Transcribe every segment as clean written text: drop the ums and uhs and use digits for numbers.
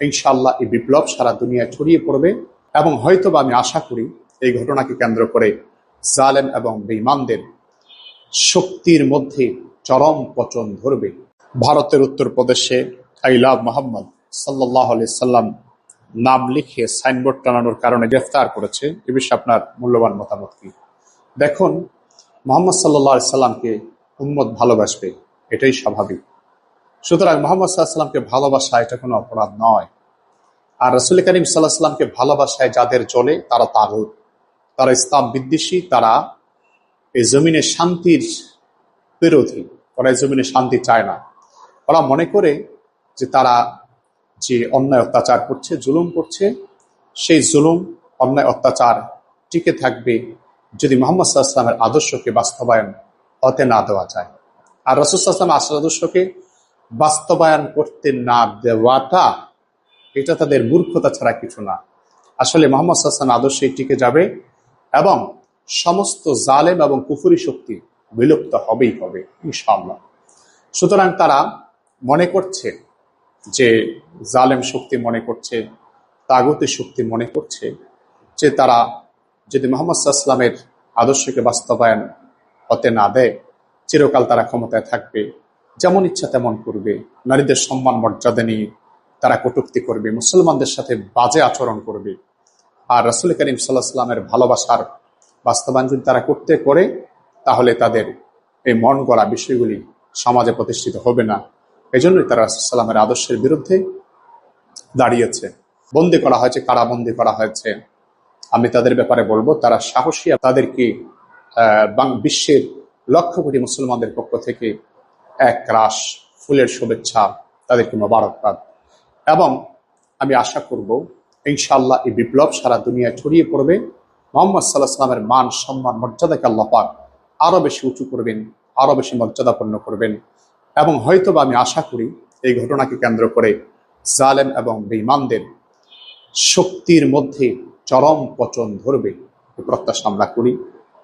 ইনশাআল্লাহ এই বিপ্লব সারা দুনিয়ায় ছড়িয়ে পড়বে এবং হয়তোবা আমি আশা করি এই ঘটনাকে কেন্দ্র করে জালেম এবং বেঈমানদের শক্তির মধ্যে চরম পতন ধরবে। ভারতের উত্তরপ্রদেশে আই লাভ মোহাম্মদ সাল্লাল্লাহু আলাইহি সাল্লাম নাম লিখে সাইনবোর্ড টানানোর কারণে গ্রেফতার করেছে। এ বিষয়ে আপনার মূল্যবান মতামত কি? দেখুন, মোহাম্মদ সাল্লাল্লাহু আলাইহি সাল্লামকে উম্মত ভালোবাসবে, এটাই স্বাভাবিক। সুতরাং মোহাম্মদ সাল্লাল্লাহু আলাইহি সাল্লামকে ভালোবাসা এটা কোনো অপরাধ নয়। আর রাসূল করিম সাল্লাল্লাহু আলাইহি সাল্লামকে ভালোবাসায় যাদের জ্বলে তারা তাগুত, তারা ইসলাম বিদ্বেষী, তারা এই জমিনে শান্তির বিরোধী, ওরা এই জমিনে শান্তি চায় না। ওরা মনে করে যে তারা যে অন্যায় অত্যাচার করছে, জুলুম করছে, সেই জুলুম অন্যায় অত্যাচার টিকে থাকবে যদি মুহাম্মদ সাল্লাল্লাহু আলাইহি ওয়াসাল্লামের আদর্শকে বাস্তবায়ন হতে না দেওয়া যায়। আর রাসূল সাল্লাল্লাহু আলাইহি ওয়াসাল্লামের আদর্শকে বাস্তবায়ন করতে না দেওয়াটা এটা তাদের মূর্খতা ছাড়া কিছু না। আসলে মুহাম্মদ সাল্লাল্লাহু আলাইহি ওয়াসাল্লামের আদর্শই টিকে যাবে এবং সমস্ত জালেম এবং কুফরি শক্তি বিলুপ্ত হবেই হবে ইনশাআল্লাহ। সুতরাং তারা মনে করছে যে জালেম শক্তি মনে করছে, তাগুতি শক্তি মনে করছে যে তারা যদি মুহাম্মদ সাল্লাল্লাহু আলাইহি ওয়াসাল্লামের আদর্শকে বাস্তবায়ন হতে না দেয়, চিরকাল তারা ক্ষমতায় থাকবে, যেমন ইচ্ছা তেমন করবে, নারীদের সম্মান মর্যাদা নিয়ে তারা কটূক্তি করবে, মুসলমানদের সাথে বাজে আচরণ করবে। আর রাসূল করিম সাল্লাল্লাহু আলাইহি ওয়াসাল্লামের ভালোবাসার বাস্তবায়ন যদি তারা করতে করে, তাহলে তাদের এই মন গড়া বিষয়গুলি সমাজে প্রতিষ্ঠিত হবে না। এই জন্যই তারা রাসূল সাল্লাল্লাহু আলাইহি ওয়াসাল্লামের আদর্শের বিরুদ্ধে দাঁড়িয়েছে, বন্দী করা হয়েছে, কারাবন্দী করা হয়েছে। আমি তাদের ব্যাপারে বলবো তারা সাহসী, তাদেরকে বিশ্বের লক্ষ কোটি মুসলমানদের পক্ষ থেকে এক রাশ ফুলের শুভেচ্ছা, তাদেরকে মোবারকবাদ। এবং আমি আশা করব ইনশাআল্লাহ এই বিপ্লব সারা দুনিয়ায় ছড়িয়ে পড়বে। মুহাম্মদ সাল্লাল্লাহু আলাইহি ওয়াসাল্লামের মান সম্মান মর্যাদাকে আল্লাহ পাক আরো বেশি উঁচু করবেন, আরো বেশি মর্যাদাপূর্ণ করবেন। এবং হয়তোবা আমি আশা করি এই ঘটনাকে কেন্দ্র করে জালেম এবং বেঈমানদের শক্তির মধ্যে চরম পতন ধরবে, এই প্রত্যাশা আমরা করি।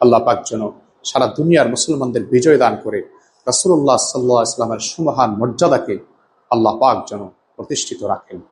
আল্লাহ পাক যেন সারা দুনিয়ার মুসলমানদের বিজয় দান করে রাসূলুল্লাহ সাল্লাল্লাহু আলাইহি ওয়াসাল্লামের সুমহান মর্যাদাকে আল্লাহ পাক যেন প্রতিষ্ঠিত রাখেন।